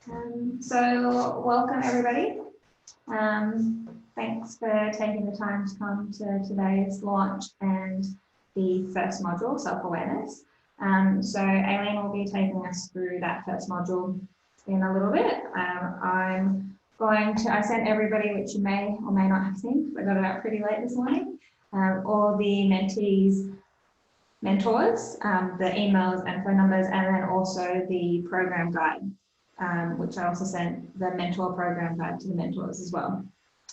So welcome everybody. Thanks for taking the time to come to today's launch and the first module, self-awareness. So Aileen will be taking us through that first module in a little bit. I sent everybody, which you may or may not have seen, I got it out pretty late this morning, all the mentees, mentors, the emails and phone numbers, and then also the program guide. Which I also sent the mentor program guide to the mentors as well.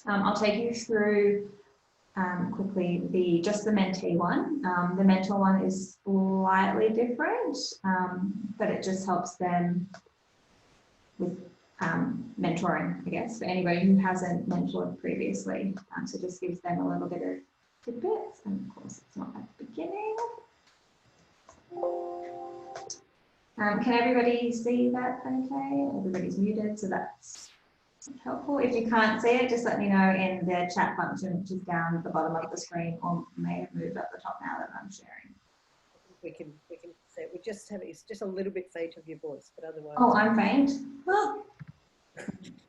I'll take you through quickly just the mentee one. The mentor one is slightly different, but it just helps them with mentoring, I guess, for anybody who hasn't mentored previously. So just gives them a little bit of tidbits, and of course it's not at the beginning. Can everybody see that okay? Everybody's muted, so that's helpful. If you can't see it, just let me know in the chat function, which is down at the bottom of the screen, or may have moved up the top now that I'm sharing. We can say it's just a little bit faint of your voice, but otherwise. Oh, I'm faint. Well,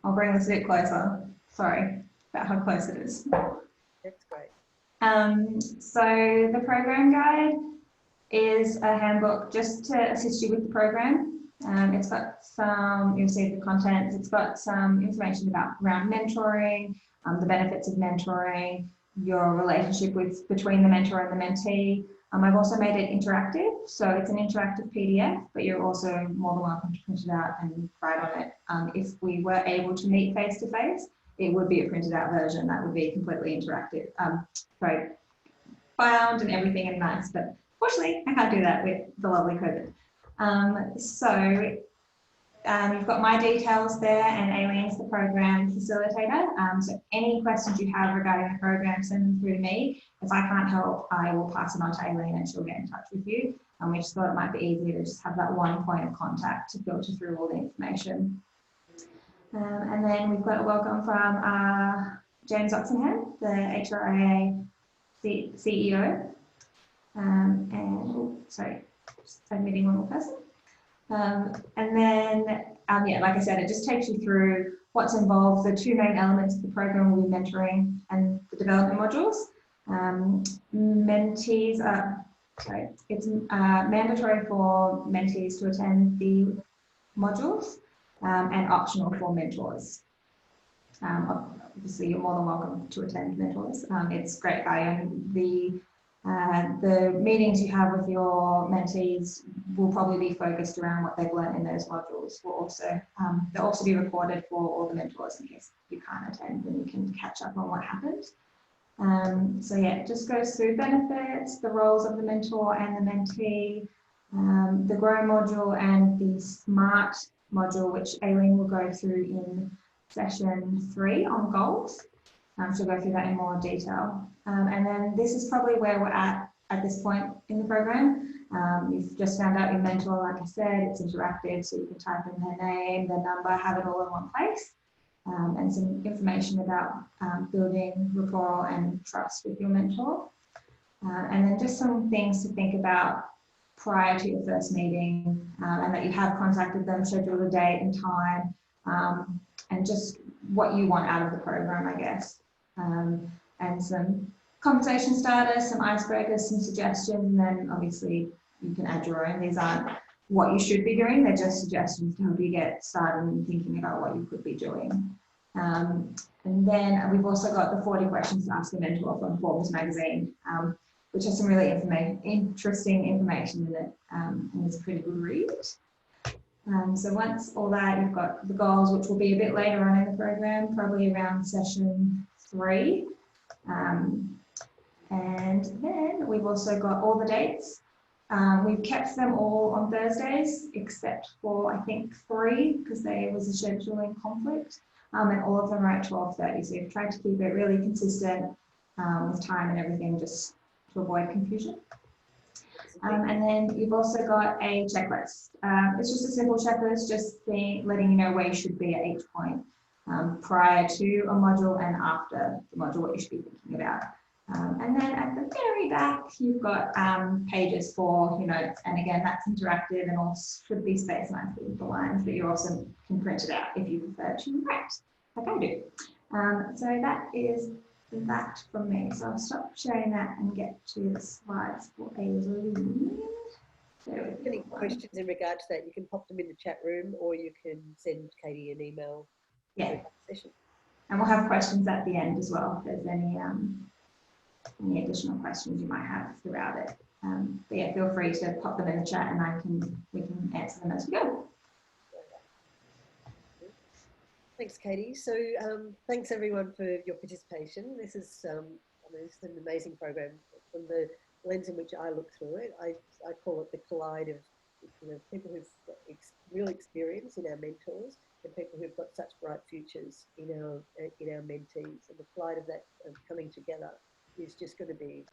I'll bring this a bit closer. Sorry about how close it is. That's great. So the program guide is a handbook just to assist you with the program. It's got some, you'll see the contents, it's got some information around mentoring, the benefits of mentoring, your relationship between the mentor and the mentee. I've also made it interactive, so it's an interactive PDF, but you're also more than welcome to print it out and write on it. If we were able to meet face-to-face, it would be a printed out version that would be completely interactive. So bound and everything and nice, but fortunately, I can't do that with the lovely COVID. You've got my details there, and Aileen's the program facilitator. So any questions you have regarding the program, send them through to me. If I can't help, I will pass it on to Aileen and she'll get in touch with you. We just thought it might be easier to just have that one point of contact to filter through all the information. And then we've got a welcome from James Oxenham, the HRIA CEO. Sorry, just admitting one more person. Yeah, like I said, it just takes you through what's involved. The two main elements of the program will be mentoring and the development modules. It's mandatory for mentees to attend the modules and optional for mentors. Obviously, you're more than welcome to attend mentors. It's great value, and the meetings you have with your mentees will probably be focused around what they've learned in those modules. They'll also be recorded for all the mentors in case you can't attend, and you can catch up on what happened. So yeah, it just goes through benefits, the roles of the mentor and the mentee, the Grow module and the Smart module, which Aileen will go through in session 3 on goals. She'll go through that in more detail. And then this is probably where we're at this point in the program. You've just found out your mentor, like I said, it's interactive, so you can type in their name, their number, have it all in one place, and some information about building rapport and trust with your mentor. And then just some things to think about prior to your first meeting, and that you have contacted them, schedule a date and time, and just what you want out of the program, I guess. And some conversation starters, some icebreakers, some suggestions, and then obviously you can add your own. These aren't what you should be doing, they're just suggestions to help you get started and thinking about what you could be doing. And then we've also got the 40 questions to ask a mentor from Forbes magazine, which has some really interesting information in it, and it's a pretty good read. So once all that, you've got the goals, which will be a bit later on in the program, probably around session 3. And then we've also got all the dates. We've kept them all on Thursdays, except for, I think, 3, because there was a scheduling conflict, and all of them are at 12:30. So we've tried to keep it really consistent with time and everything, just to avoid confusion. And then you've also got a checklist. It's just a simple checklist, just letting you know where you should be at each point, prior to a module and after the module, what you should be thinking about. And then at the very back, you've got pages for your notes. And again, that's interactive and all should be space lines with the lines, but you also can print it out if you prefer to write, like I do. So that is that from me. So I'll stop sharing that and get to the slides for Aileen. Any questions in regard to that, you can pop them in the chat room or you can send Katie an email. Yeah. Session. And we'll have questions at the end as well if there's any additional questions you might have throughout it. But yeah, feel free to pop them in the chat and we can answer them as we go. Thanks, Katie. So thanks everyone for your participation. This is, this is an amazing program. From the lens in which I look through it, I call it the collide of people who've got real experience in our mentors and people who've got such bright futures in our mentees, and the collide of that coming together is just going to be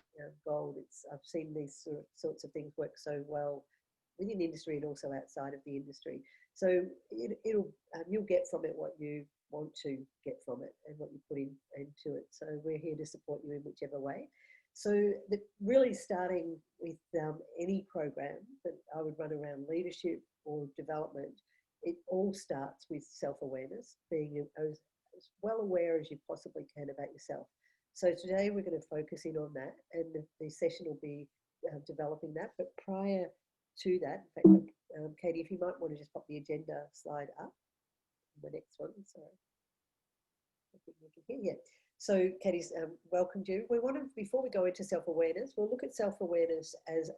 gold. I've seen these sorts of things work so well within the industry and also outside of the industry. So you'll get from it what you want to get from it and what you put into it. So we're here to support you in whichever way. So really starting with any program that I would run around leadership or development, it all starts with self-awareness, being as well aware as you possibly can about yourself. So today we're going to focus in on that, and the session will be developing that. But prior to that, in fact, Katie, if you might want to just pop the agenda slide up, the next one, sorry. I think you can hear, yeah. So Katie's welcomed you. We want to, before we go into self-awareness, we'll look at self-awareness as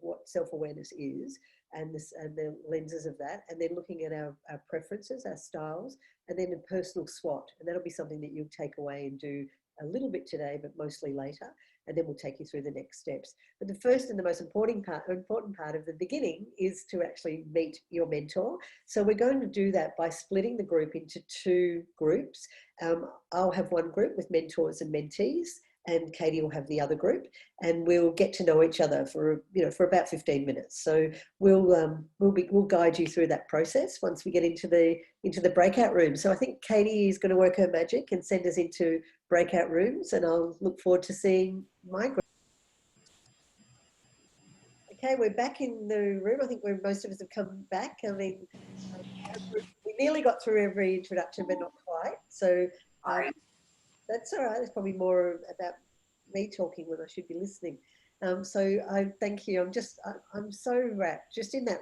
what self-awareness is and the lenses of that, and then looking at our preferences, our styles, and then a personal SWOT. And that'll be something that you'll take away and do a little bit today, but mostly later. And then we'll take you through the next steps. But the first and the most important part of the beginning is to actually meet your mentor. So we're going to do that by splitting the group into two groups. I'll have one group with mentors and mentees, and Katie will have the other group, and we'll get to know each other for about 15 minutes. So we'll guide you through that process once we get into the breakout room. So I think Katie is going to work her magic and send us into breakout rooms, and I'll look forward to seeing my group. Okay, we're back in the room. I think most of us have come back. I mean, we nearly got through every introduction, but not quite. So that's all right. It's probably more about me talking when I should be listening. So I thank you. I'm so wrapped just in that,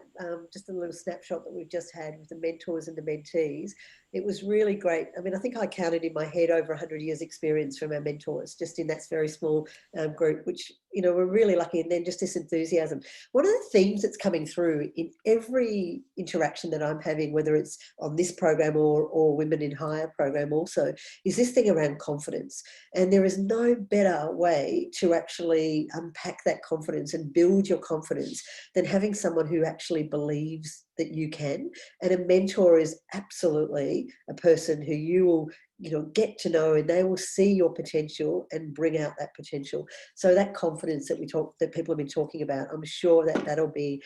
just a little snapshot that we've just had with the mentors and the mentees. It was really great. I mean, I think I counted in my head over 100 years experience from our mentors, just in that very small group, which, we're really lucky. And then just this enthusiasm. One of the themes that's coming through in every interaction that I'm having, whether it's on this program or Women in Hire program also, is this thing around confidence. And there is no better way to actually unpack that confidence and build your confidence than having someone who actually believes that you can. And a mentor is absolutely a person who you will get to know, and they will see your potential and bring out that potential. So that confidence that people have been talking about, I'm sure that that'll be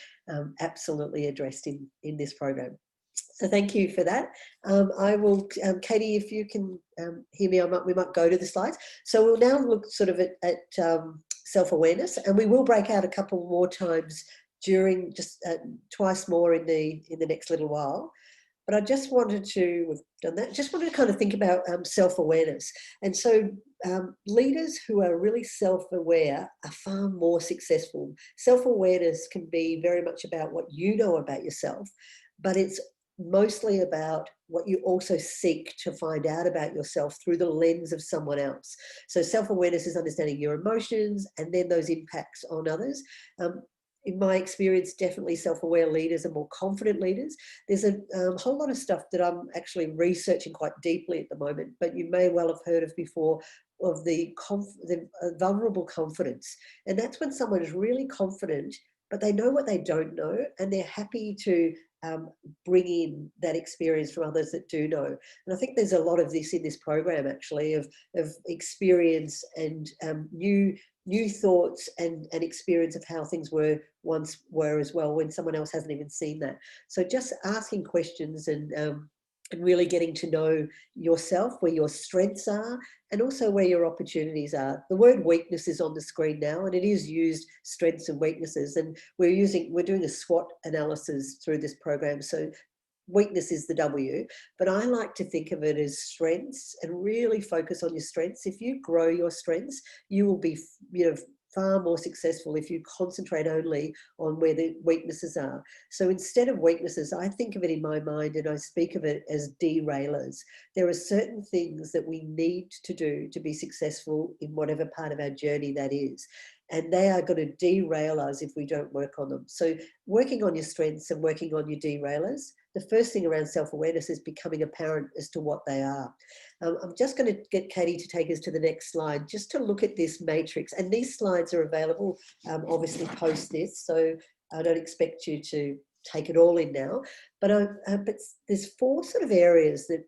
absolutely addressed in this program. So thank you for that. I will, Katie, if you can hear me, we might go to the slides. So we'll now look sort of at self-awareness, and we will break out a couple more times during, just twice more in the next little while. But I just wanted to, we've done that, just wanted to kind of think about self-awareness. And so leaders who are really self-aware are far more successful. Self-awareness can be very much about what you know about yourself, but it's mostly about what you also seek to find out about yourself through the lens of someone else. So self-awareness is understanding your emotions and then those impacts on others. In my experience, definitely self-aware leaders are more confident leaders. There's a whole lot of stuff that I'm actually researching quite deeply at the moment, but you may well have heard of before, of the vulnerable confidence. And that's when someone is really confident, but they know what they don't know, and they're happy to bring in that experience from others that do know. And I think there's a lot of this in this program, actually, of experience and new thoughts and experience of how things once were as well, when someone else hasn't even seen that. So just asking questions and and really getting to know yourself, where your strengths are, and also where your opportunities are. The word weakness is on the screen now, and it is used, strengths and weaknesses. And we're doing a SWOT analysis through this program. So weakness is the W, but I like to think of it as strengths and really focus on your strengths. If you grow your strengths, you will be, far more successful if you concentrate only on where the weaknesses are. So instead of weaknesses, I think of it in my mind and I speak of it as derailers. There are certain things that we need to do to be successful in whatever part of our journey that is. And they are going to derail us if we don't work on them. So working on your strengths and working on your derailers, the first thing around self-awareness is becoming apparent as to what they are. I'm just going to get Katie to take us to the next slide, just to look at this matrix. And these slides are available, obviously post this, so I don't expect you to take it all in now. But there's 4 sort of areas that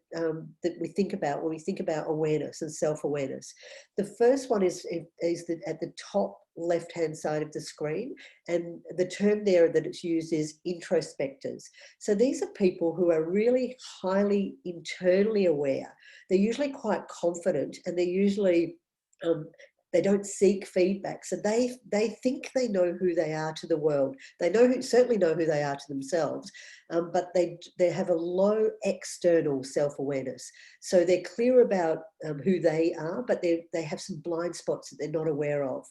that we think about when we think about awareness and self-awareness. The first one is that at the top left-hand side of the screen, and the term there that it's used is introspectors. So these are people who are really highly internally aware. They're usually quite confident, and they're usually they don't seek feedback. So they think they know who they are to the world. They certainly know who they are to themselves, but they have a low external self-awareness. So they're clear about who they are, but they have some blind spots that they're not aware of.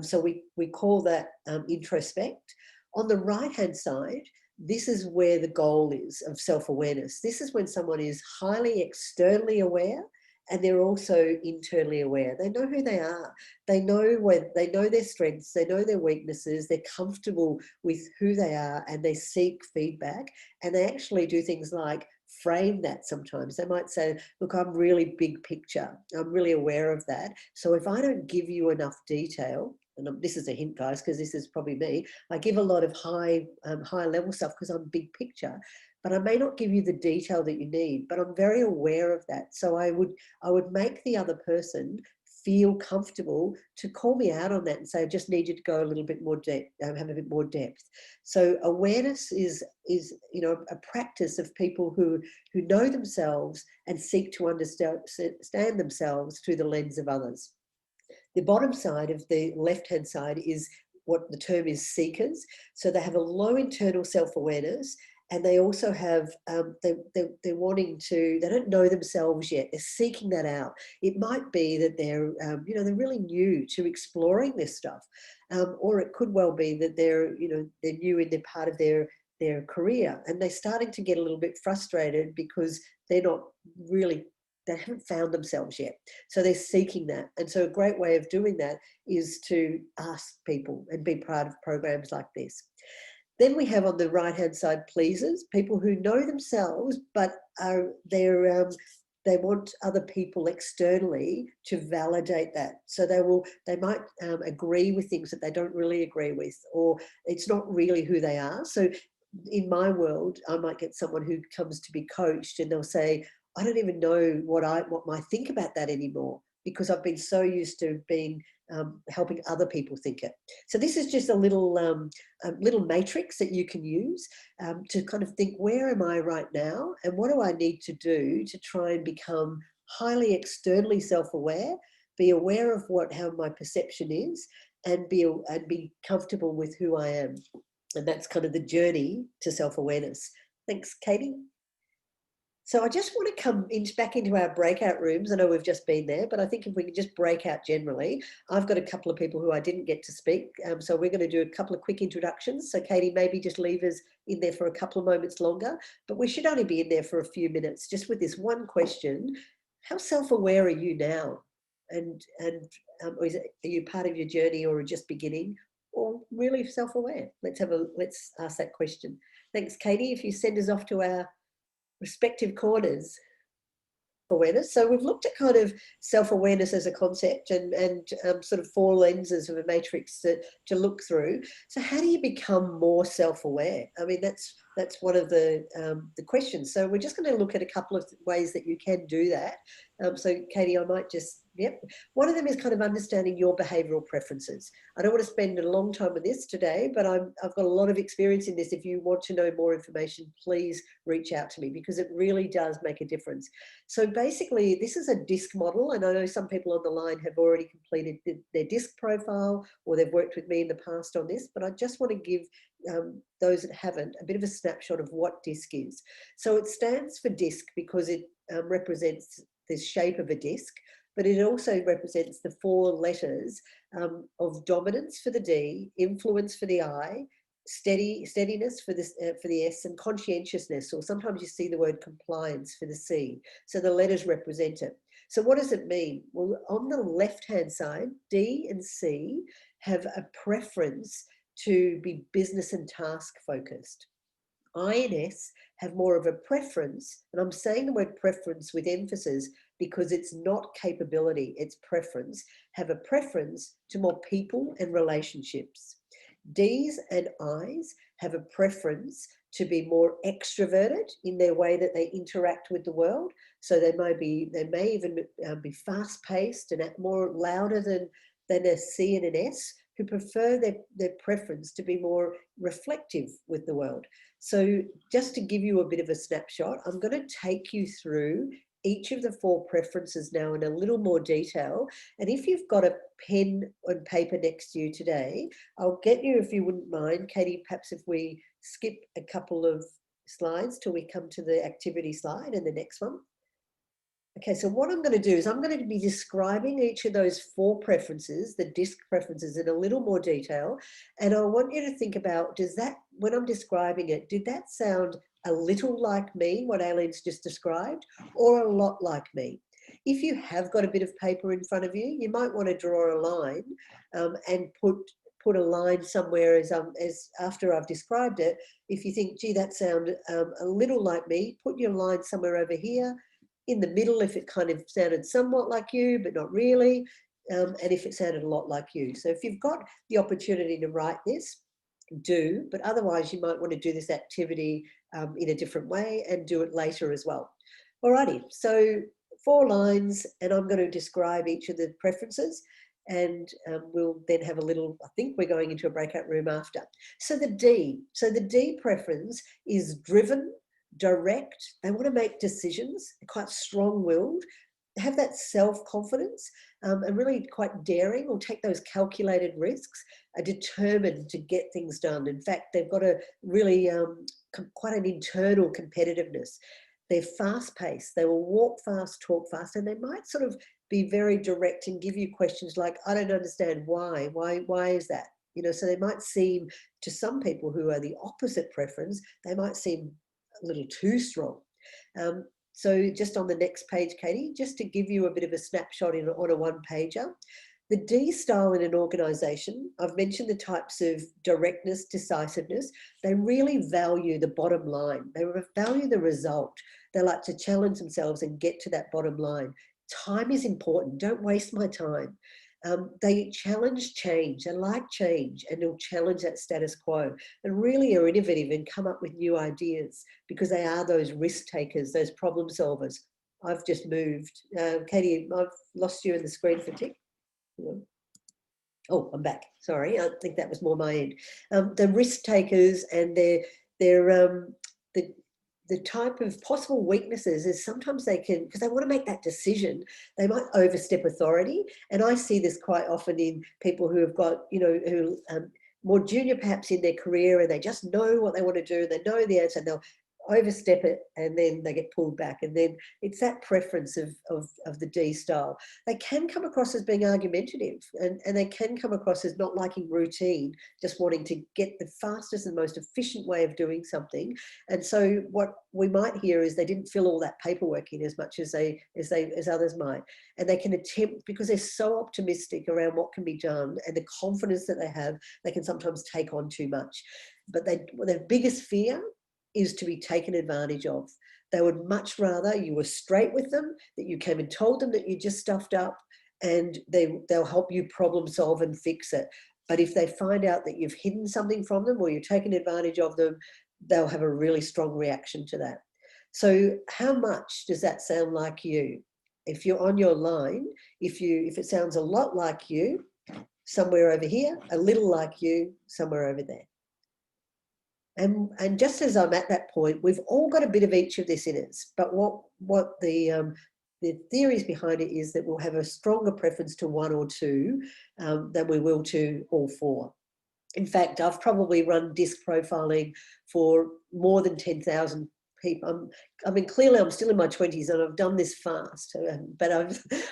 So we call that introspect. On the right-hand side, this is where the goal is of self-awareness. This is when someone is highly externally aware, and they're also internally aware. They know who they are. They know their strengths, they know their weaknesses, they're comfortable with who they are, and they seek feedback. And they actually do things like frame that sometimes. They might say, look, I'm really big picture. I'm really aware of that. So if I don't give you enough detail, and this is a hint, guys, because this is probably me, I give a lot of high level stuff because I'm big picture. But I may not give you the detail that you need, but I'm very aware of that. So I would make the other person feel comfortable to call me out on that and say, I just need you to go a little bit more depth, have a bit more depth. So awareness is a practice of people who know themselves and seek to understand themselves through the lens of others. The bottom side of the left-hand side is what the term is seekers. So they have a low internal self-awareness, and they also have, they're wanting to, they don't know themselves yet. They're seeking that out. It might be that they're, they're really new to exploring this stuff. Or it could well be that they're new in their part of their career, and they're starting to get a little bit frustrated because they haven't found themselves yet. So they're seeking that. And so a great way of doing that is to ask people and be part of programs like this. Then we have on the right-hand side pleasers, people who know themselves, but they want other people externally to validate that. So they might agree with things that they don't really agree with, or it's not really who they are. So in my world, I might get someone who comes to be coached, and they'll say, I don't even know what I think about that anymore, because I've been so used to being helping other people think it. So this is just a little matrix that you can use to kind of think, where am I right now, and what do I need to do to try and become highly externally self-aware, be aware of how my perception is, and be comfortable with who I am. And that's kind of the journey to self-awareness. Thanks, Katie. So I just want to come back into our breakout rooms. I know we've just been there, but I think if we could just break out generally. I've got a couple of people who I didn't get to speak. So we're going to do a couple of quick introductions. So Katie, maybe just leave us in there for a couple of moments longer, but we should only be in there for a few minutes, just with this one question. How self-aware are you now? And are you part of your journey, or just beginning, or really self-aware? Let's ask that question. Thanks, Katie. If you send us off to our respective corners. Awareness. So we've looked at kind of self-awareness as a concept and sort of 4 lenses of a matrix to look through. So how do you become more self-aware? I mean, that's That's one of the questions. So we're just going to look at a couple of ways that you can do that. So Katie, I might just, yep. One of them is kind of understanding your behavioural preferences. I don't want to spend a long time on this today, but I've got a lot of experience in this. If you want to know more information, please reach out to me because it really does make a difference. So basically, this is a DISC model, and I know some people on the line have already completed their DISC profile or they've worked with me in the past on this, but I just want to give those that haven't a bit of a snapshot of what DISC is. So it stands for DISC because it represents the shape of a disc, but it also represents the 4 letters of dominance for the D, influence for the I, steadiness for the S, and conscientiousness, or sometimes you see the word compliance for the C. So the letters represent it. So what does it mean? Well, on the left-hand side, D and C have a preference to be business and task focused. I and S have more of a preference, and I'm saying the word preference with emphasis because it's not capability, it's preference, have a preference to more people and relationships. D's and I's have a preference to be more extroverted in their way that they interact with the world. So they may even be fast-paced and more louder than a C and an S, who prefer their preference to be more reflective with the world. So just to give you a bit of a snapshot, I'm going to take you through each of the 4 preferences now in a little more detail. And if you've got a pen and paper next to you today, I'll get you, if you wouldn't mind, Katie, perhaps if we skip a couple of slides till we come to the activity slide and the next one. Okay, so what I'm going to do is I'm going to be describing each of those 4 preferences, the DISC preferences, in a little more detail. And I want you to think about, does that, when I'm describing it, did that sound a little like me, what Aileen's just described, or a lot like me? If you have got a bit of paper in front of you, you might want to draw a line and put a line somewhere as after I've described it. If you think, gee, that sounded a little like me, put your line somewhere over here, in the middle if it kind of sounded somewhat like you, but not really, and if it sounded a lot like you. So if you've got the opportunity to write this, do, but otherwise you might want to do this activity in a different way and do it later as well. Alrighty, so 4 lines, and I'm going to describe each of the preferences, and we'll then have a little, I think we're going into a breakout room after. So the D preference is driven, direct, they want to make decisions, quite strong-willed, have that self-confidence and really quite daring, or take those calculated risks, are determined to get things done. In fact, they've got a really quite an internal competitiveness. They're fast-paced, they will walk fast, talk fast, and they might sort of be very direct and give you questions like, I don't understand why is that? You know, so they might seem, to some people who are the opposite preference, they might seem a little too strong. So just on the next page, Katie, just to give you a bit of a snapshot on a 1-pager, the D style in an organisation, I've mentioned the types of directness, decisiveness, they really value the bottom line. They value the result. They like to challenge themselves and get to that bottom line. Time is important. Don't waste my time. They challenge change. They like change, and they'll challenge that status quo and really are innovative and come up with new ideas because they are those risk takers, those problem solvers. I've just moved. Katie, I've lost you in the screen for a tick. Oh, I'm back. Sorry, I think that was more my end. The risk takers and the type of possible weaknesses is sometimes they can, because they want to make that decision, they might overstep authority. And I see this quite often in people who have got, you know, who more junior perhaps in their career, and they just know what they want to do, they know the answer, and they'll overstep it and then they get pulled back. And then it's that preference of the D style. They can come across as being argumentative, and they can come across as not liking routine, just wanting to get the fastest and most efficient way of doing something. And so what we might hear is they didn't fill all that paperwork in as much as others might. And they can attempt, because they're so optimistic around what can be done and the confidence that they can sometimes take on too much. But their biggest fear is to be taken advantage of. They would much rather you were straight with them, that you came and told them that you just stuffed up, and they'll help you problem solve and fix it. But if they find out that you've hidden something from them or you're taking advantage of them, they'll have a really strong reaction to that. So how much does that sound like you? If you're on your line, if it sounds a lot like you, somewhere over here, a little like you, somewhere over there. And just as I'm at that point, we've all got a bit of each of this in us. But what the theories behind it is that we'll have a stronger preference to one or two than we will to all four. In fact, I've probably run disc profiling for more than 10,000 people. I mean, clearly I'm still in my 20s and I've done this fast, but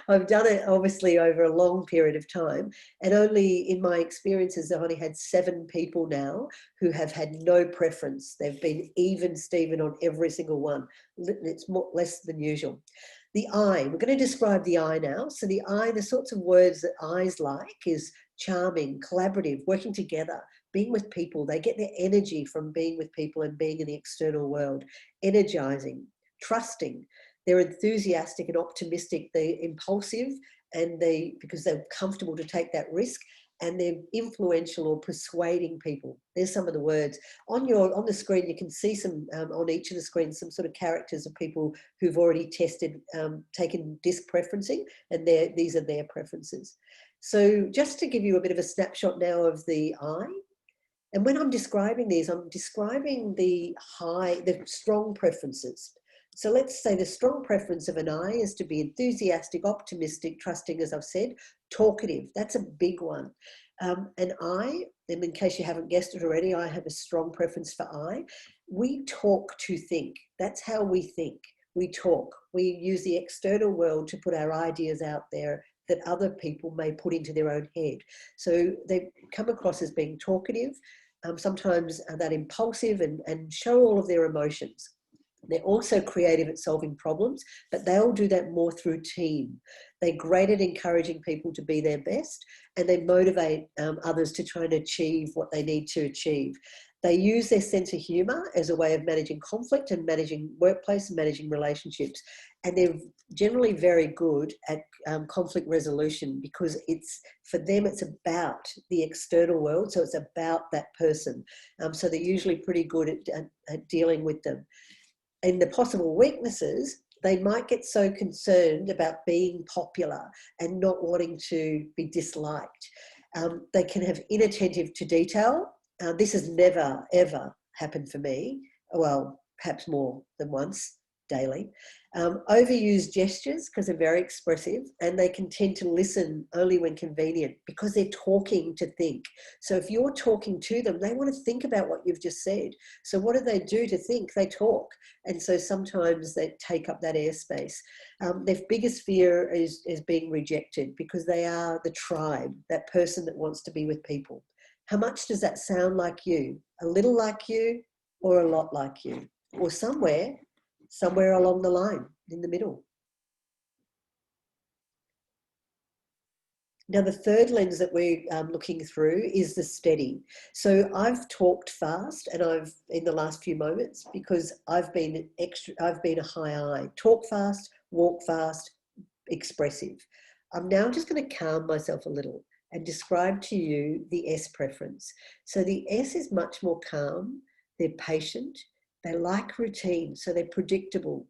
I've done it obviously over a long period of time. And only in my experiences, I've only had 7 people now who have had no preference. They've been even Steven on every single one. It's less than usual. The I, we're going to describe the I now. So the I, the sorts of words that I's like is charming, collaborative, working together, being with people. They get their energy from being with people and being in the external world. Energizing, trusting. They're enthusiastic and optimistic. They're impulsive and because they're comfortable to take that risk, and they're influential or persuading people. There's some of the words. On the screen, you can see some, on each of the screens, some sort of characters of people who've already tested, taken disc preferencing, and these are their preferences. So just to give you a bit of a snapshot now of the I, and when I'm describing these, I'm describing the strong preferences. So let's say the strong preference of an I is to be enthusiastic, optimistic, trusting, as I've said, talkative. That's a big one. And I, and in case you haven't guessed it already, I have a strong preference for I. We talk to think. That's how we think. We talk. We use the external world to put our ideas out there that other people may put into their own head. So they come across as being talkative, sometimes that impulsive and show all of their emotions. They're also creative at solving problems, but they'll do that more through team. They're great at encouraging people to be their best, and they motivate others to try and achieve what they need to achieve. They use their sense of humour as a way of managing conflict and managing workplace and managing relationships. And they're generally very good at conflict resolution, because for them, it's about the external world. So it's about that person. So they're usually pretty good at dealing with them. And the possible weaknesses, they might get so concerned about being popular and not wanting to be disliked. They can have inattentive to detail. This has never, ever happened for me. Well, perhaps more than once daily. Overused gestures, because they're very expressive, and they can tend to listen only when convenient, because they're talking to think. So if you're talking to them, they want to think about what you've just said. So what do they do to think? They talk. And so sometimes they take up that airspace. Their biggest fear is being rejected, because they are the tribe, that person that wants to be with people. How much does that sound like you? A little like you, or a lot like you? Or somewhere along the line, in the middle. Now, the third lens that we're looking through is the steady. So I've talked fast, and in the last few moments, because I've been a high I. Talk fast, walk fast, expressive. I'm now just going to calm myself a little and describe to you the S preference. So the S is much more calm. They're patient. They like routine, so they're predictable.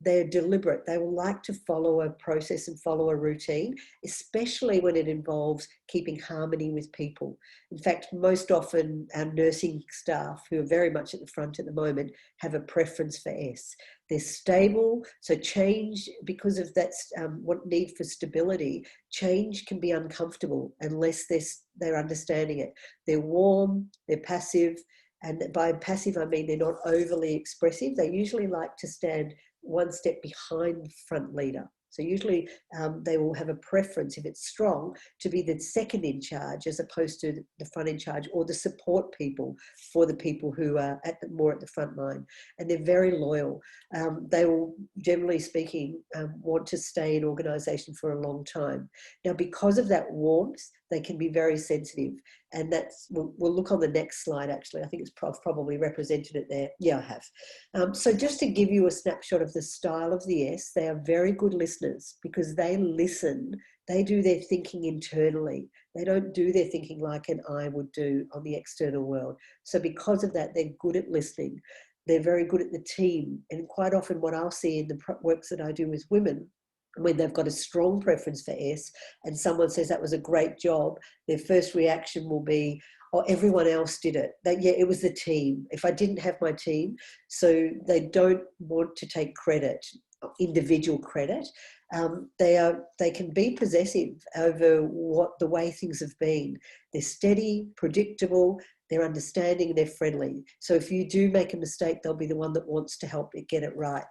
They're deliberate. They will like to follow a process and follow a routine, especially when it involves keeping harmony with people. In fact, most often our nursing staff, who are very much at the front at the moment, have a preference for S. They're stable, so change, because of that need for stability, change can be uncomfortable unless they're understanding it. They're warm, they're passive, and by passive, I mean they're not overly expressive. They usually like to stand one step behind the front leader. So usually they will have a preference, if it's strong, to be the second in charge as opposed to the front in charge, or the support people for the people who are more at the front line. And they're very loyal. They will, generally speaking, want to stay in organisation for a long time. Now, because of that warmth, they can be very sensitive. And we'll look on the next slide, actually. I think it's probably represented it there. Yeah, I have. So just to give you a snapshot of the style of the S, they are very good listeners, because they listen They do their thinking internally. They don't do their thinking like an I would do on the external world. So because of that, they're good at listening. They're very good at the team. And quite often what I'll see in the works that I do with women, when they've got a strong preference for S and someone says that was a great job, their first reaction will be, oh, everyone else did it. That, yeah, it was the team. If I didn't have my team, so they don't want to take credit, individual credit. They can be possessive over the way things have been. They're steady, predictable, they're understanding, they're friendly. So if you do make a mistake, they'll be the one that wants to help you get it right.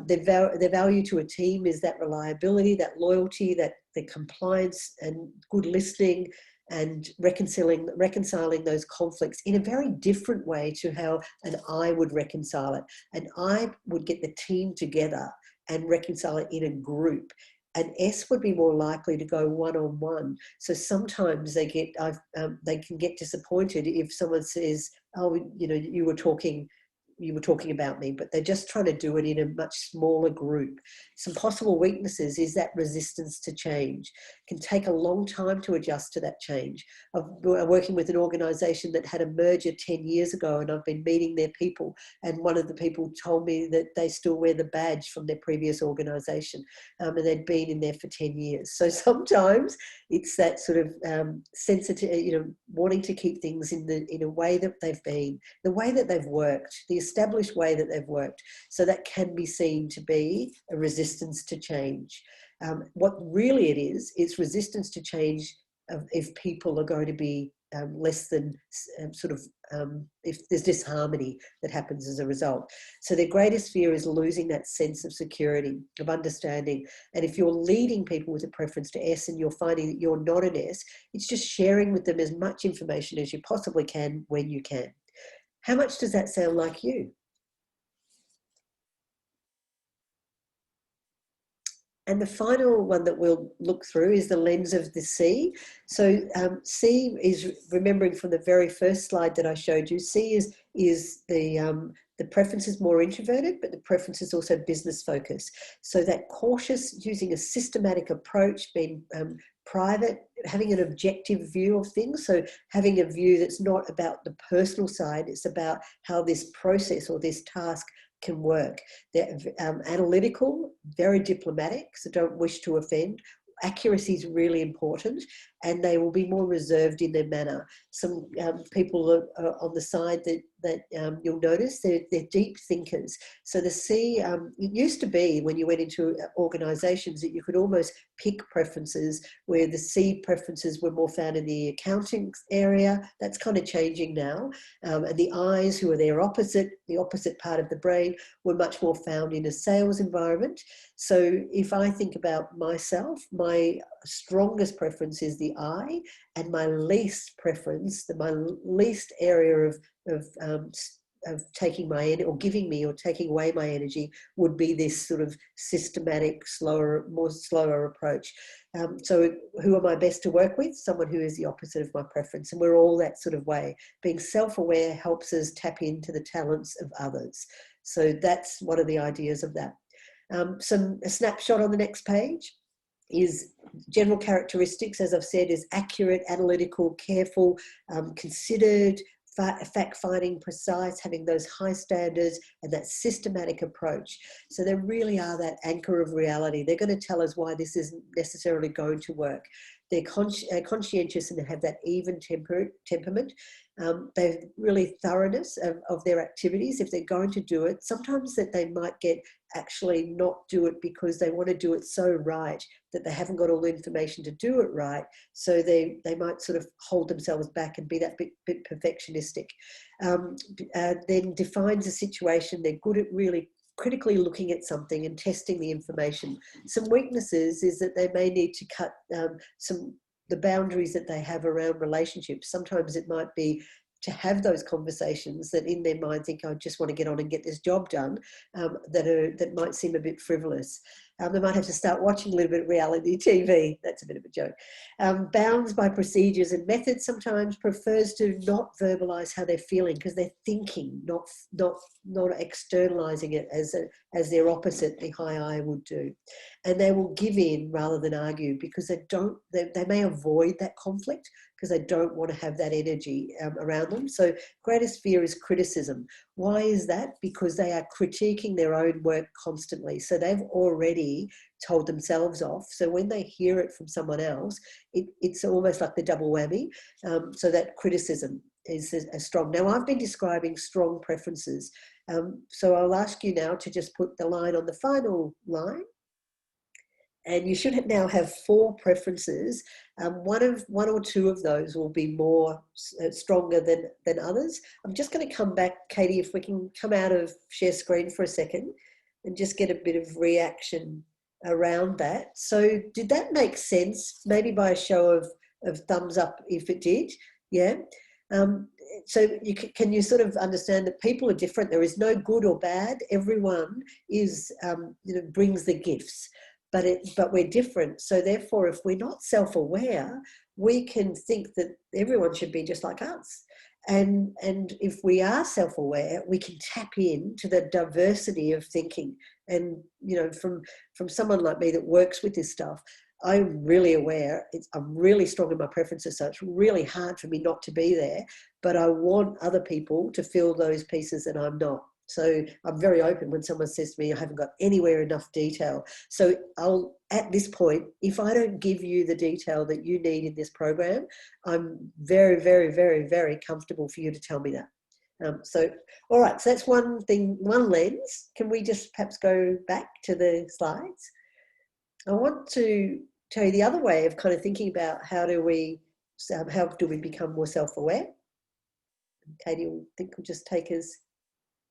Their value to a team is that reliability, that loyalty, that the compliance and good listening, and reconciling those conflicts in a very different way to how an I would reconcile it. An I would get the team together and reconcile it in a group. An S would be more likely to go one-on-one. So sometimes they can get disappointed if someone says, oh, you know, you were talking about me, but they're just trying to do it in a much smaller group. Some possible weaknesses is that resistance to change. It can take a long time to adjust to that change. I'm working with an organisation that had a merger 10 years ago, and I've been meeting their people, and one of the people told me that they still wear the badge from their previous organisation, and they'd been in there for 10 years. So sometimes it's that sort of sensitive, you know, wanting to keep things in a way that they've been, the way that they've worked, the established way that they've worked. So that can be seen to be a resistance to change. What really it is, it's resistance to change if people are going to be less than if there's disharmony that happens as a result. So their greatest fear is losing that sense of security, of understanding. And if you're leading people with a preference to S and you're finding that you're not an S, it's just sharing with them as much information as you possibly can when you can. How much does that sound like you? And the final one that we'll look through is the lens of the C. So C is, remembering from the very first slide that I showed you, C is the preference is more introverted, but the preference is also business focused. So that cautious, using a systematic approach, being private, having an objective view of things. So having a view that's not about the personal side, it's about how this process or this task can work. They're analytical, very diplomatic, so don't wish to offend. Accuracy is really important, and they will be more reserved in their manner. Some people are on the side that you'll notice they're deep thinkers. So the C, it used to be when you went into organisations that you could almost pick preferences, where the C preferences were more found in the accounting area. That's kind of changing now. And the I's, who are their opposite, the opposite part of the brain, were much more found in a sales environment. So if I think about myself, my strongest preference is the I, and my least preference, my least area of taking my energy or giving me or taking away my energy would be this sort of systematic, more slower approach. So who am I best to work with? Someone who is the opposite of my preference. And we're all that sort of way. Being self-aware helps us tap into the talents of others. So that's one of the ideas of that. A snapshot on the next page is general characteristics, as I've said, is accurate, analytical, careful, considered, fact-finding, precise, having those high standards and that systematic approach. So they really are that anchor of reality. They're going to tell us why this isn't necessarily going to work. They're conscientious and have that even temperament. They're really thoroughness of their activities. If they're going to do it, sometimes that they might actually not do it because they want to do it so right that they haven't got all the information to do it right. So they might sort of hold themselves back and be that bit perfectionistic. Then defines a situation. They're good at really critically looking at something and testing the information. Some weaknesses is that they may need to cut the boundaries that they have around relationships. Sometimes it might be to have those conversations that in their mind think, I just want to get on and get this job done, that might seem a bit frivolous. They might have to start watching a little bit of reality TV. That's a bit of a joke. Bounds by procedures and methods, sometimes prefers to not verbalise how they're feeling because they're thinking, not externalising it as their opposite, the high I, would do. And they will give in rather than argue because they may avoid that conflict because they don't want to have that energy around them. So greatest fear is criticism. Why is that? Because they are critiquing their own work constantly. So they've already told themselves off. So when they hear it from someone else, it's almost like the double whammy. So that criticism is as strong. Now, I've been describing strong preferences. So I'll ask you now to just put the line on the final line. And you should now have 4 preferences. One or two of those will be more stronger than others. I'm just going to come back, Katie, if we can come out of share screen for a second and just get a bit of reaction around that. So did that make sense? Maybe by a show of thumbs up if it did. Yeah. So can you sort of understand that people are different? There is no good or bad. Everyone is, brings the gifts. But we're different. So therefore, if we're not self-aware, we can think that everyone should be just like us. And if we are self-aware, we can tap into the diversity of thinking. And, from someone like me that works with this stuff, I'm really aware. I'm really strong in my preferences, so it's really hard for me not to be there. But I want other people to feel those pieces that I'm not. So I'm very open when someone says to me, I haven't got anywhere enough detail. So at this point, if I don't give you the detail that you need in this program, I'm very, very, very, very comfortable for you to tell me that. All right, so that's one thing, one lens. Can we just perhaps go back to the slides? I want to tell you the other way of kind of thinking about how do we become more self-aware. Katie will just take us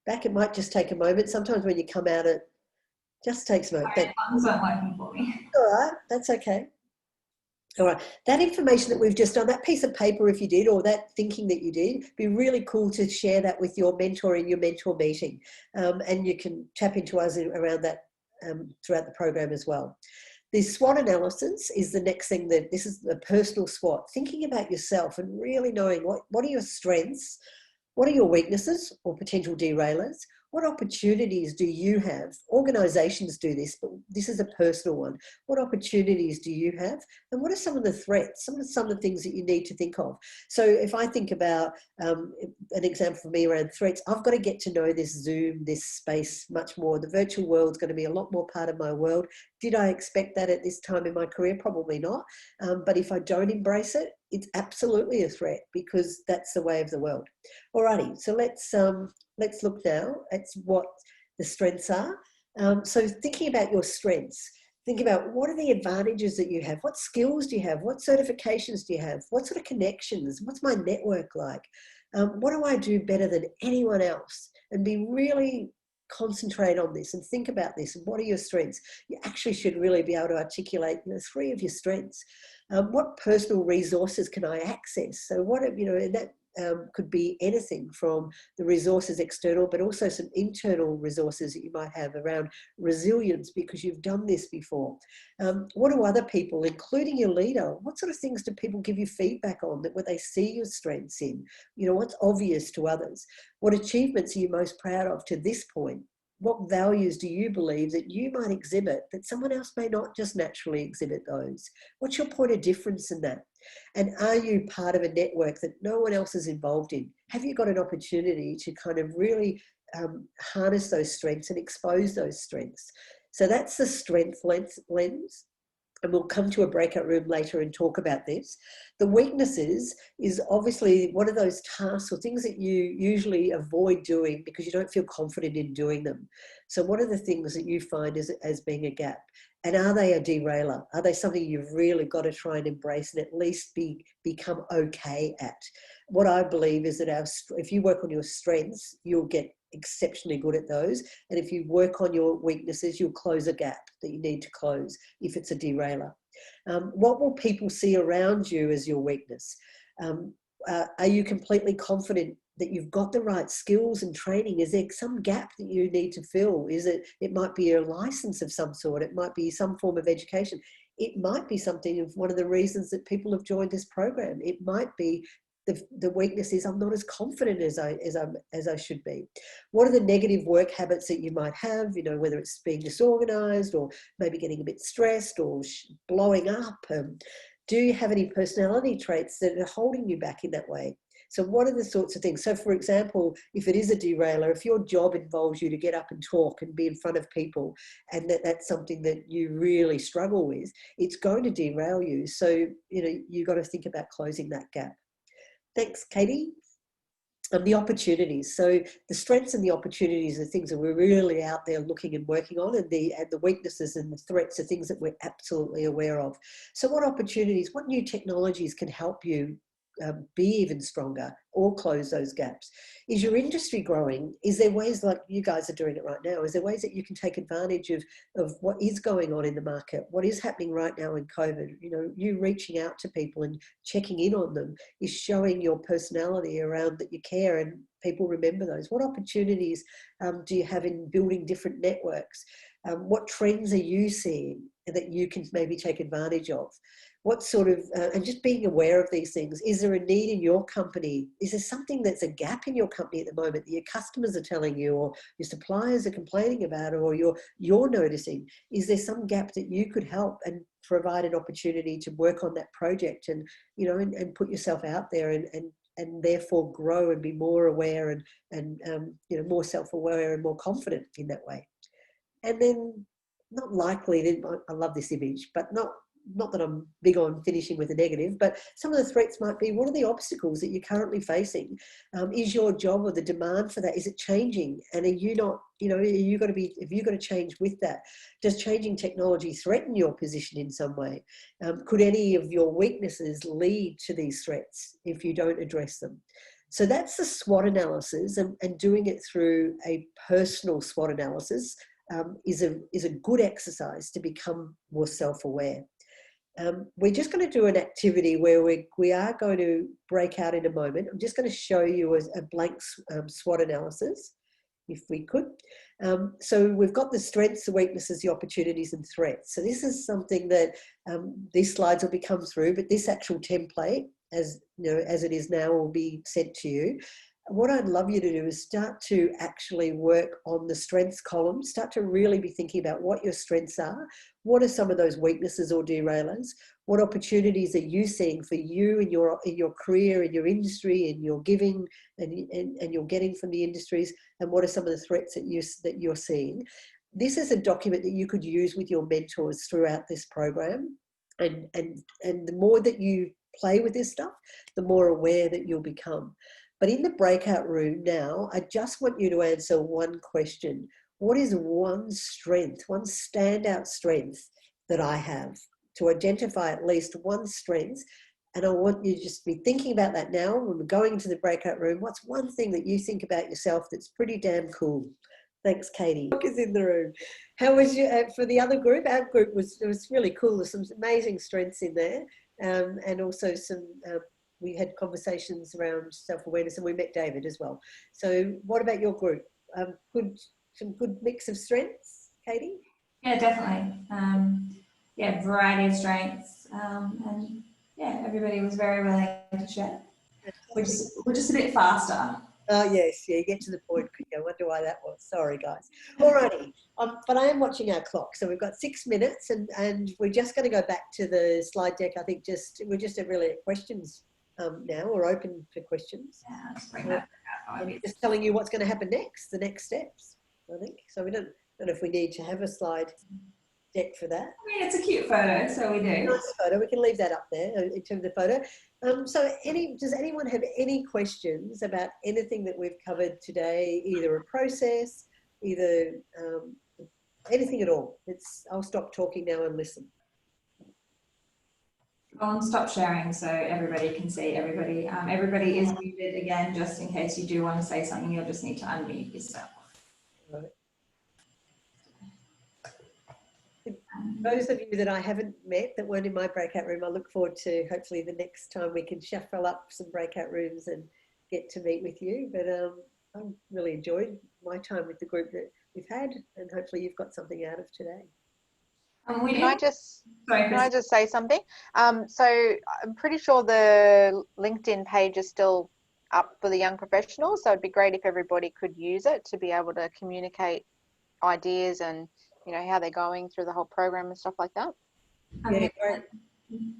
back. It might just take a moment. Sometimes when you come out, it just takes a moment. Thumbs aren't working for me. All right, that's okay. All right, that information that we've just done, that piece of paper, if you did, or that thinking that you did, be really cool to share that with your mentor in your mentor meeting. And you can tap into us around that throughout the program as well. The SWOT analysis is the next thing. This is the personal SWOT, thinking about yourself and really knowing what are your strengths, what are your weaknesses or potential derailers? What opportunities do you have? Organisations do this, but this is a personal one. What opportunities do you have? And what are some of the threats, some of the things that you need to think of? So if I think about an example for me around threats, I've got to get to know this Zoom, this space much more. The virtual world's going to be a lot more part of my world. Did I expect that at this time in my career? Probably not. But if I don't embrace it, it's absolutely a threat because that's the way of the world. Alrighty, so let's look now at what the strengths are. So thinking about your strengths, think about what are the advantages that you have? What skills do you have? What certifications do you have? What sort of connections? What's my network like? What do I do better than anyone else? And be really concentrate on this and think about this. And what are your strengths? You actually should really be able to articulate 3 of your strengths. What personal resources can I access? So what, and that could be anything from the resources external, but also some internal resources that you might have around resilience because you've done this before. What do other people, including your leader, what sort of things do people give you feedback on that where they see your strengths in? What's obvious to others? What achievements are you most proud of to this point? What values do you believe that you might exhibit that someone else may not just naturally exhibit those? What's your point of difference in that? And are you part of a network that no one else is involved in? Have you got an opportunity to kind of really harness those strengths and expose those strengths? So that's the strength lens. And we'll come to a breakout room later and talk about this. The weaknesses is obviously one of those tasks or things that you usually avoid doing because you don't feel confident in doing them. So what are the things that you find as being a gap? And are they a derailer? Are they something you've really got to try and embrace and at least become okay at? What I believe is that if you work on your strengths, you'll get exceptionally good at those. And if you work on your weaknesses, you'll close a gap that you need to close if it's a derailer. What will people see around you as your weakness? Are you completely confident that you've got the right skills and training? Is there some gap that you need to fill? It might be a license of some sort. It might be some form of education. It might be something of one of the reasons that people have joined this program. It might be the weakness is I'm not as confident as I should be. What are the negative work habits that you might have? You know, whether it's being disorganized or maybe getting a bit stressed or blowing up. Do you have any personality traits that are holding you back in that way? So what are the sorts of things? So for example, if it is a derailer, if your job involves you to get up and talk and be in front of people, and that's something that you really struggle with, it's going to derail you. So, you know, you've got to think about closing that gap. Thanks, Katie. And the opportunities. So the strengths and the opportunities are things that we're really out there looking and working on, and the weaknesses and the threats are things that we're absolutely aware of. So what opportunities, what new technologies can help you be even stronger or close those gaps? Is your industry growing? Is there ways, like you guys are doing it right now, is there ways that you can take advantage of what is going on in the market? What is happening right now in COVID? You know, you reaching out to people and checking in on them is showing your personality around that you care, and people remember those. What opportunities do you have in building different networks? What trends are you seeing that you can maybe take advantage of? What sort of, and just being aware of these things. Is there a need in your company? Is there something that's a gap in your company at the moment that your customers are telling you, or your suppliers are complaining about, or you're noticing? Is there some gap that you could help and provide an opportunity to work on that project, and, you know, and put yourself out there and therefore grow and be more aware and you know, more self-aware and more confident in that way? And then not likely, I love this image, but not that I'm big on finishing with a negative, but some of the threats might be, what are the obstacles that you're currently facing? Is your job or the demand for that, is it changing? And are you not, you know, have you got to change with that? Does changing technology threaten your position in some way? Could any of your weaknesses lead to these threats if you don't address them? So that's the SWOT analysis, and doing it through a personal SWOT analysis is a good exercise to become more self-aware. We're just going to do an activity where we are going to break out in a moment. I'm just going to show you a blank SWOT analysis, if we could. So we've got the strengths, the weaknesses, the opportunities and threats. So this is something that these slides will be come through, but this actual template, as you know, as it is now, will be sent to you. What I'd love you to do is start to actually work on the strengths column, start to really be thinking about what your strengths are. What are some of those weaknesses or derailers? What opportunities are you seeing for you in your career, in your industry, in your giving and you're getting from the industries? And what are some of the threats that you're seeing? This is a document that you could use with your mentors throughout this program. And the more that you play with this stuff, the more aware that you'll become. But in the breakout room now, I just want you to answer one question. What is one strength, one standout strength that I have? To identify at least one strength. And I want you to just be thinking about that now when we're going into the breakout room. What's one thing that you think about yourself that's pretty damn cool? Thanks, Katie. Mark is in the room. How was you for the other group? Our group was really cool. There's some amazing strengths in there, and also some. We had conversations around self-awareness, and we met David as well. So what about your group? Some good mix of strengths, Katie? Yeah, definitely. Yeah, variety of strengths. And yeah, everybody was very willing to share. We're just a bit faster. Oh, yes, yeah, get to the point quicker. I wonder why that was. Sorry, guys. Alrighty, but I am watching our clock. So we've got 6 minutes, and we're just going to go back to the slide deck. I think we're just really at questions now. We're open for questions. Yeah, let's bring that out. And just telling you what's going to happen next, the next steps, I think. So we don't know if we need to have a slide deck for that. I mean, it's a cute photo, so we do. Nice photo. We can leave that up there in terms of the photo. So does anyone have any questions about anything that we've covered today, either a process, either anything at all? I'll stop talking now and listen. I'll stop sharing so everybody can see everybody. Everybody is muted again, just in case you do want to say something, you'll just need to unmute yourself. Right. Those of you that I haven't met that weren't in my breakout room, I look forward to hopefully the next time we can shuffle up some breakout rooms and get to meet with you, but I really enjoyed my time with the group that we've had, and hopefully you've got something out of today. We Can I did. Sorry, can I just say something? So I'm pretty sure the LinkedIn page is still up for the young professionals. So it'd be great if everybody could use it to be able to communicate ideas and, you know, how they're going through the whole program and stuff like that. Yeah,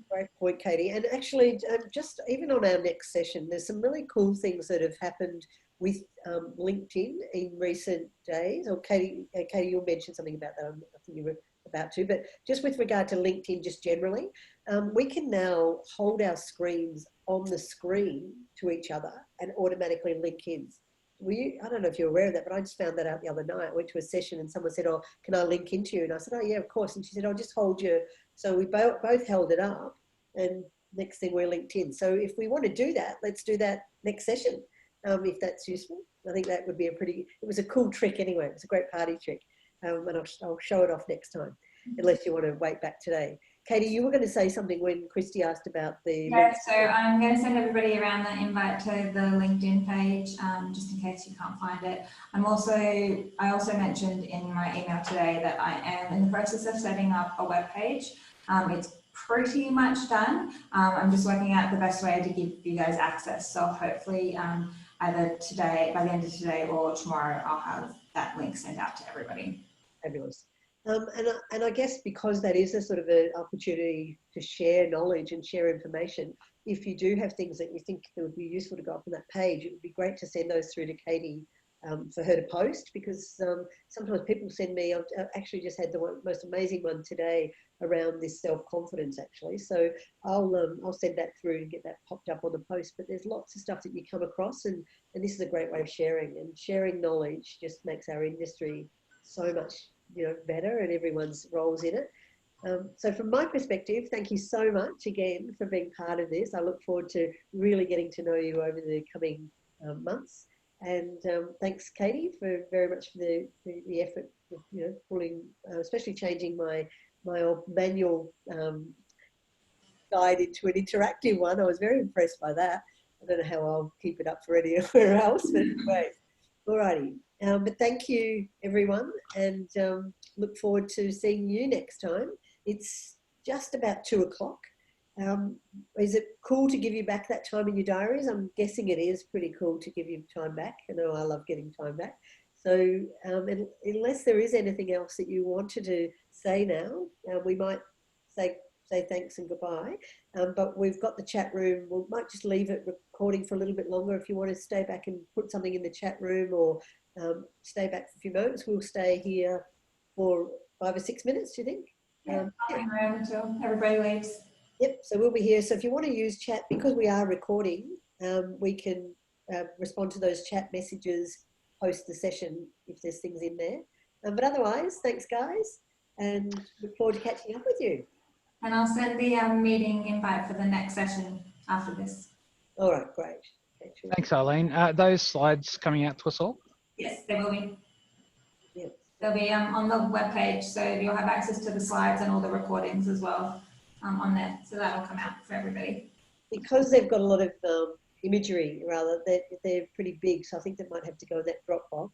great point, Katie. And actually, just even on our next session, there's some really cool things that have happened with LinkedIn in recent days. Or Katie, you'll mention something about that. I think you were about to, but just with regard to LinkedIn, just generally, we can now hold our screens on the screen to each other and automatically link in. I don't know if you're aware of that, but I just found that out the other night. I went to a session and someone said, "Oh, can I link into you?" And I said, "Oh yeah, of course." And she said, "I'll just hold you." So we both held it up, and next thing we're linked in. So if we want to do that, let's do that next session, if that's useful. I think that would be it was a cool trick anyway. It was a great party trick. And I'll show it off next time, unless you want to wait back today. Katie, you were going to say something when Christy asked about the... Yeah, so I'm going to send everybody around the invite to the LinkedIn page, just in case you can't find it. I also mentioned in my email today that I am in the process of setting up a web page. It's pretty much done. I'm just working out the best way to give you guys access. So hopefully either today, by the end of today or tomorrow, I'll have that link sent out to everybody. Fabulous. And I guess because that is a sort of an opportunity to share knowledge and share information, if you do have things that you think that would be useful to go up on that page, it would be great to send those through to Katie for her to post, because sometimes people send me, I've actually just had the most amazing one today around this self-confidence actually. So I'll send that through and get that popped up on the post, but there's lots of stuff that you come across, and this is a great way of sharing, and sharing knowledge just makes our industry so much, you know, better, and everyone's roles in it. So from my perspective, thank you so much again for being part of this. I look forward to really getting to know you over the coming months. And thanks, Katie, for very much for the effort of, you know, pulling, especially changing my old manual guide into an interactive one. I was very impressed by that. I don't know how I'll keep it up for anywhere else, but anyway, alrighty. But thank you, everyone, and look forward to seeing you next time. It's just about 2 o'clock. Is it cool to give you back that time in your diaries? I'm guessing it is pretty cool to give you time back. I know I love getting time back. So unless there is anything else that you wanted to say now, we might say thanks and goodbye. But we've got the chat room. We might just leave it recording for a little bit longer. If you want to stay back and put something in the chat room, or stay back for a few moments, we'll stay here for 5 or 6 minutes, do you think? Yeah, I'll hang around until everybody leaves. Yep, so we'll be here. So if you want to use chat, because we are recording, we can respond to those chat messages post the session if there's things in there. But otherwise, thanks guys, and look forward to catching up with you. And I'll send the meeting invite for the next session after this. All right, great. Okay, sure. Thanks, Eileen. Those slides coming out to us all? Yes, they will be. Yep. They'll be on the webpage, so you'll have access to the slides and all the recordings as well on there. So that will come out for everybody. Because they've got a lot of imagery, rather, they're pretty big, so I think they might have to go in that Dropbox.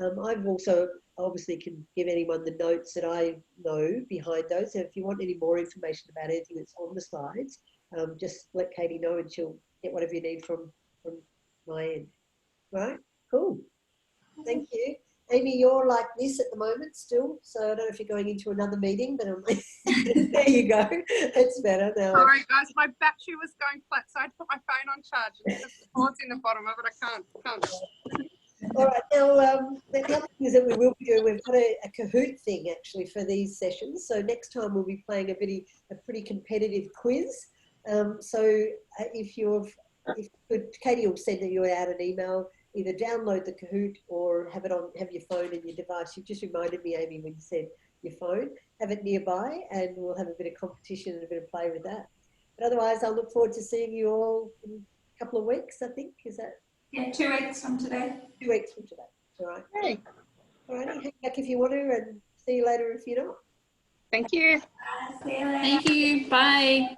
I've also obviously can give anyone the notes that I know behind those. So if you want any more information about anything that's on the slides, just let Katie know and she'll get whatever you need from my end. Right? Cool. Thank you. Amy, you're like this at the moment still, so I don't know if you're going into another meeting, but I'm like, there you go. It's better now. Sorry, guys, my battery was going flat, so I put my phone on charge. It's just the cord's in the bottom of it. I can't. All right, now the other things that we will be doing, we've got a Kahoot thing actually for these sessions. So next time we'll be playing a pretty competitive quiz. So if Katie will send you out an email. Either download the Kahoot or have your phone and your device. You've just reminded me, Amy, when you said your phone. Have it nearby, and we'll have a bit of competition and a bit of play with that. But otherwise, I'll look forward to seeing you all in a couple of weeks, I think. Is that? Yeah, 2 weeks from today. 2 weeks from today. All right. Hey. All righty. Hang back if you want to, and see you later if you're not. Thank you. See you later. Thank you. Bye.